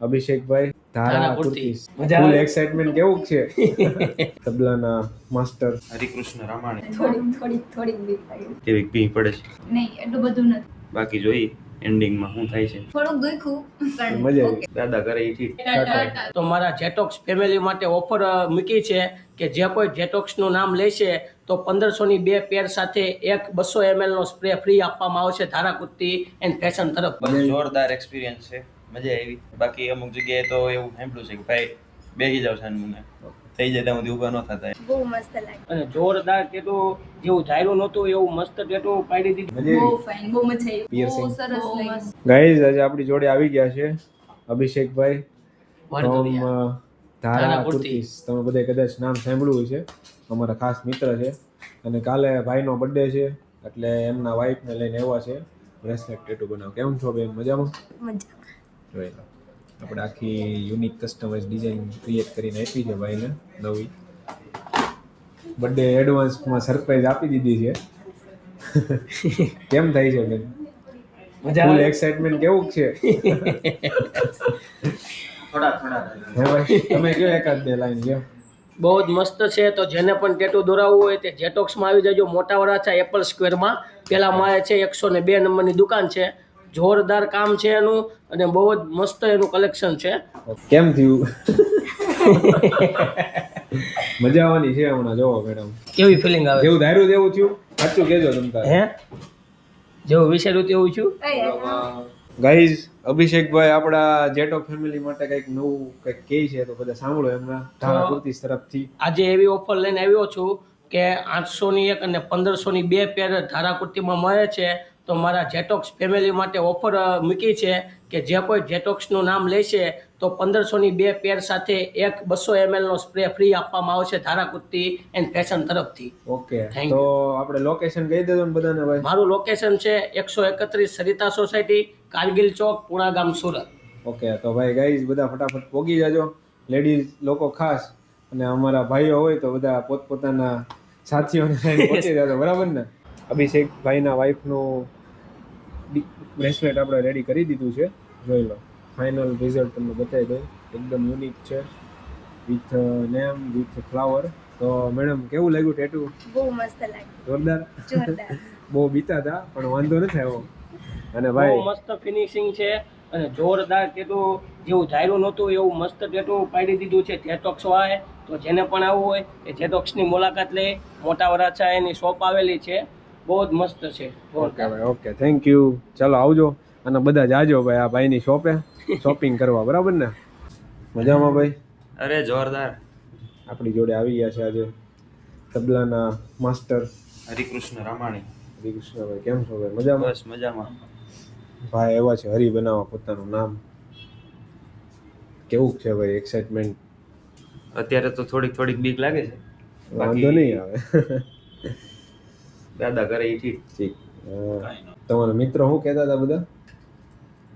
અભિષેકભાઈ ધારા કુર્તી ફૂલ એક્સાઇટમેન્ટ કેવું છે? તબલાના માસ્ટર હરિકૃષ્ણ રામાણી થોડીક બીક લાગી. કેવી ભી પડે છે, નહીં એટલું બધું નથી. બાકી જોઈએ એન્ડિંગમાં શું થાય છે. થોડુંક દુખ્યું પણ મજા આવી. દાદા કરે એ ઠીક. તો મારા જેટોક્સ ફેમિલી માટે ઓફર મૂકી છે કે જે કોઈ જેટોક્સનું નામ લેશે તો 1500ની 2 પેર સાથે એક 200 ml નો સ્પ્રે ફ્રી આપવામાં આવશે ધારા કુર્તી એન્ડ ફેશન તરફ. બસ જોરદાર એક્સપિરિયન્સ છે, મજા આવી. બાકી અમુક જગ્યાએ તો એવું સાંભળ્યું છે કે ભાઈ બેસી જાવ છે મને થઈ જાય ત્યાં સુધી ઊભા ન થતા. બહુ મસ્ત લાગે. અને જોરદાર ટેટુ જેવું ધાર્યું નહોતું એવું મસ્ત ટેટુ પાડી દીધું. બહુ ફાઇન, બહુ મજા આવી. Piercing. બહુ સરસ લાગ્યું. ગાઈઝ આજે આપણી જોડે આવી ગયા છે અભિષેકભાઈ વડોદરા. ધારા કુર્તી. તમે બધા કદાચ નામ સાંભળ્યું છે, અમારા ખાસ મિત્ર છે અને કાલે ભાઈનો બર્થડે છે એટલે એમના વાઈફને લઈને આવ્યા છે બ્રેસલેટ ટેટુ બનાવ. કેમ છો બેન? મજામાં? મજા. જોઈ લો, આપણે આખી યુનિક કસ્ટમાઇઝ ડિઝાઇન ક્રિએટ કરીને આપી છે ભાઈને નવી. બર્થડે એડવાન્સમાં સરપ્રાઈઝ આપી દીધી છે. કેમ થાય છે બેન? ફૂલ એક્સાઇટમેન્ટ કેવું છે? થોડા હે ભાઈ, તમે કયો એકાદ બે લાઈન કયો. બહુ જ મસ્ત છે. તો જેને પણ ટેટુ દોરાવવું હોય તે જેટોક્સમાં આવી જજો. મોટા વરાછા એપલ સ્ક્વેરમાં પેલા માળે છે. 102 નંબરની દુકાન છે. જોરદાર કામ છે એનું અને બહુ જ મસ્ત એનું કલેક્શન છે. કેમ થયું? મજા આવવાની છે હમણાં. જોવો મેડમ કેવી ફિલિંગ આવે? જેવું ધાર્યું તેવું થયું. સાચું કહેજો તમ તારે. હે જેવું વિચાર્યું તેવું છું. ગાઈઝ અભિષેકભાઈ આપણા જેટો ફેમિલી માટે કંઈક નવું કંઈક કહે છે તો બધા સાંભળો એમના ધારા કુર્તી તરફથી. આજે એવી ઓફર લઈને આવ્યો છું કે 800ની 1 અને 1500ની 2 પેર ધારા કુર્તીમાં મળે છે. તો મારા જેટોક્સ ફેમિલી માટે ઓફર મૂકી છે કે જે કોઈ જેટોક્સનું નામ લેશે તો 1500ની 2 પેર સાથે એક 200 ml નો સ્પ્રે ફ્રી આપવામાં આવશે ધારા કુર્તી એન્ડ ફેશન તરફથી. ઓકે, Thank તો આપણે લોકેશન કહી દેજો ને બધાને ભાઈ. મારું લોકેશન છે 131 સરિતા સોસાયટી, કારગિલ ચોક, પુણા ગામ, સુરત. ઓકે, તો ભાઈ ગાઈઝ બધા ફટાફટ પોગી જાજો. લેડીઝ લોકો ખાસ અને અમારા ભાઈઓ હોય તો બધા પોતપોતાના સાથીઓને લઈને પહોંચી જાજો. બરાબર ને? અભિષેક ભાઈના વાઈફનું બ્રેસલેટ આપણે રેડી કરી દીધું છે. જોઈ લો, ફાઇનલ રિઝલ્ટ તમને બતાવી દઉં. એકદમ યુનિક છે વિથ નેમ વિથ ફ્લાવર. તો મેડમ કેવું લાગ્યું ટેટુ? બહુ મસ્ત લાગ્યું. જોરદાર. જોરદાર. બહુ બીતા હતા પણ વાંધો નથી આવ્યો. અને બહુ ભાઈ મસ્ત ફિનિશિંગ છે અને જોરદાર ટેટુ જેવું ધાર્યું નહોતું એવું મસ્ત ટેટુ પાડી દીધું છે જેટોક્સ વાળાએ. તો જેને પણ આવવું હોય એ જેટોક્સની મુલાકાત લે. મોટા વરાછા એની શોપ આવેલી છે. બહુ જ મસ્ત છે. ઓકે ભાઈ, ઓકે, થેન્ક યુ. ચાલો આવજો અને બધા જાજો ભાઈ આ ભાઈની શોપે શોપિંગ કરવા. બરાબર ને? મજામાં ભાઈ? અરે જોરદાર. આપણી જોડે આવી ગયા છે આજે તબલાના માસ્ટર હરિકૃષ્ણ રામાણી. હરિકૃષ્ણભાઈ. કેમ છો ભાઈ? મજામાં? બસ મજામાં. ભાઈ એવા છે હરી બનાવવા પોતાનું નામ. કેવું છે ભાઈ એક્સાઇટમેન્ટ? અત્યારે તો થોડીક બીક લાગે છે. વાંધો નહીં આવે. દાદા કરે એ ઠીક. ઠીક. તમારા મિત્રો શું કહેતા હતા બધા?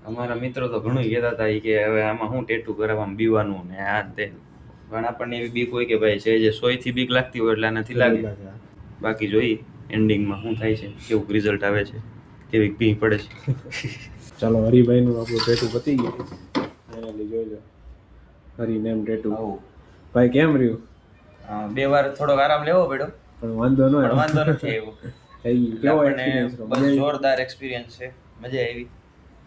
અમારા મિત્રો તો ઘણું કહેતા હતા ઈ કે હવે આમાં શું ટેટુ કરાવવામાં બીવાનું ને આ તે. પણ આપણને એવી બીક હોય કે ભાઈ છે જે 100 થી બીક લાગતી હોય એટલે આનાથી લાગે. બાકી જોઈએ એન્ડિંગમાં શું થાય છે, કેવું રિઝલ્ટ આવે છે, કેવી ભી પડે છે. ચાલો હરિભાઈનું આપણું ટેટુ પતી ગયું. ફાઇનલી જોઈ લો હરી નેમ ટેટુ. ભાઈ કેમ રહ્યું? 2 વાર થોડોક આરામ લેવો પડ્યો પણ વાંધો ન પણ વાંધો નથી આવ્યો. થઈ કેવો આપણને એક્સપિરિયન્સ? બસ જોરદાર એક્સપિરિયન્સ છે, મજા આવી.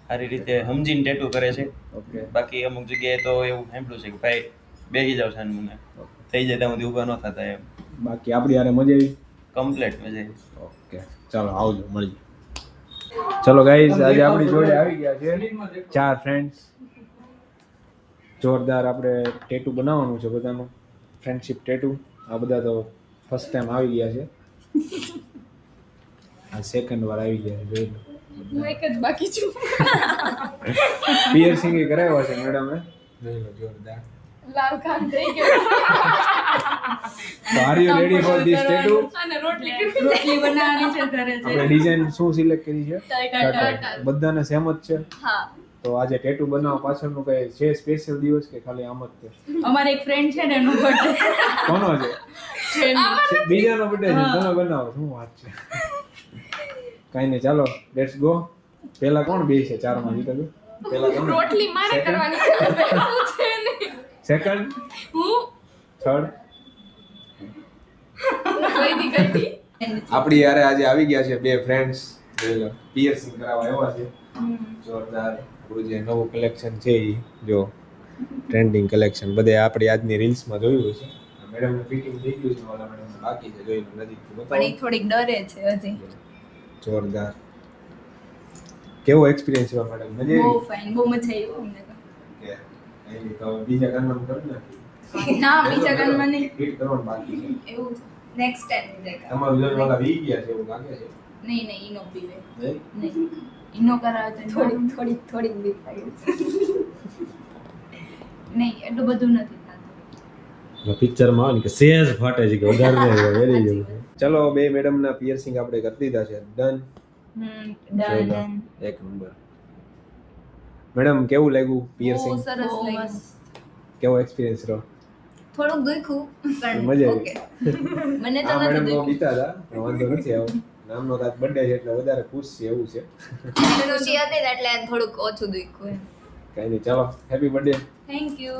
સારી રીતે સમજીને ટેટુ કરે છે. ઓકે. બાકી અમુક જગ્યાએ તો એવું સાંભળ્યું છે કે ભાઈ બેસી જાવ છે મને થઈ જાય ત્યાં સુધી ઊભા ન થતા એમ. બાકી આપણી હારે મજા આવી? કમ્પ્લેટ મજા આવી. ઓકે, ચાલો આવજો, મળીએ. ચલો ગાઈઝ આજે આપણી જોડે આવી ગયા છે 4 ફ્રેન્ડ્સ. જોરદાર આપણે ટેટુ બનાવવાનું છે બધાનું, ફ્રેન્ડશિપ ટેટુ. આ બધા તો ફર્સ્ટ ટાઈમ આવી ગયા છે. આ સેકન્ડ વાર આવી ગયા છે. જોઈ લો, હું એક જ બાકી છું. પિયર્સિંગ એ કરાવ્યો છે મેડમે. જોઈ લો, જોરદાર. લાલ ખાન થઈ ગયો. તો are you ready for this tattoo? અને રોટલી બનાવવાની છે ઘરે છે. આપણે ડિઝાઇન શું સિલેક્ટ કરી છે? ટાટા. બધાને સેમ જ છે. હા. તો આજે ટેટુ બનાવવા પાછળનું કઈ છે સ્પેશિયલ દિવસ કે ખાલી આમ જ છે? અમારે એક ફ્રેન્ડ છે ને એનો બર્થડે. કોનો છે? બીજાનો બર્થડે છે, તમે બનાવો. શું વાત છે? કાંઈ નહીં, ચાલો લેટ્સ ગો. પહેલા કોણ બે છે 4 માં? જીતો પેલા તમે રોટલી મારે Second? કરવાની છે એવું છે ને સેકન્ડ હું થર્ડ કોઈ દી ગઈ આપણી યારે આજે આવી ગયા છે બે ફ્રેન્ડ્સ પિયર્સિંગ કરાવવા આવ્યા છે જોરદાર આપણું જે નવું કલેક્શન છે એ જો ટ્રેન્ડિંગ કલેક્શન બધે આપણે આજની રીલ્સમાં જોયું છે મેડમને ફિટિંગ થઈ ગયું છે ઓલા મેડમ બાકી છે જોઈ લો નજીકથી પણ બતાવો એ થોડીક ડરે છે હજી જોરદાર કેવો એક્સપિરિયન્સ છે મેડમ મજા બહુ આવી ફાઇન બહુ મજા આવી અમને તો કે અહીં તો બીજા કામમાં કરી નાખી ના બીજા ગામમાં નહીં ફિટ કરવાનું બાકી છે એવું નેક્સ્ટ ટાઈમ દેખા તમારું જોઈને ઓલા વી ગયા છે એવું લાગે છે નહીં નહીં ઈનો પીવે નહીં નહીં ઈનો કરાવે તો થોડીક બીક લાગે છે નહીં એટલું બધું નથી થતું પિક્ચરમાં આવે ને કે સેજ ફાટે છે કે વધારે નહીં વેરી જેવું ચલો બે મેડમ ના પિયર્સિંગ આપણે કરી દીધા છે ડન ડન એક નંબર મેડમ કેવું લાગ્યું પિયર્સિંગ બહુ સરસ લાગ્યું કેવો એક્સપિરિયન્સ રહ્યો થોડુંક દુખ્યું પણ મજા ઓકે આવી મને તો આ નથી મેડમ બહુ દુખ્યું બીતા હતા પણ વાંધો નથી આવ્યો નામનો રાત બર્થડે છે એટલે વધારે ખુશ છે એવું છે ખુશી હતી ને એટલે થોડુંક ઓછું દુખ્યું કઈ નહીં ચાલો હેપી બર્થડે થેન્ક યુ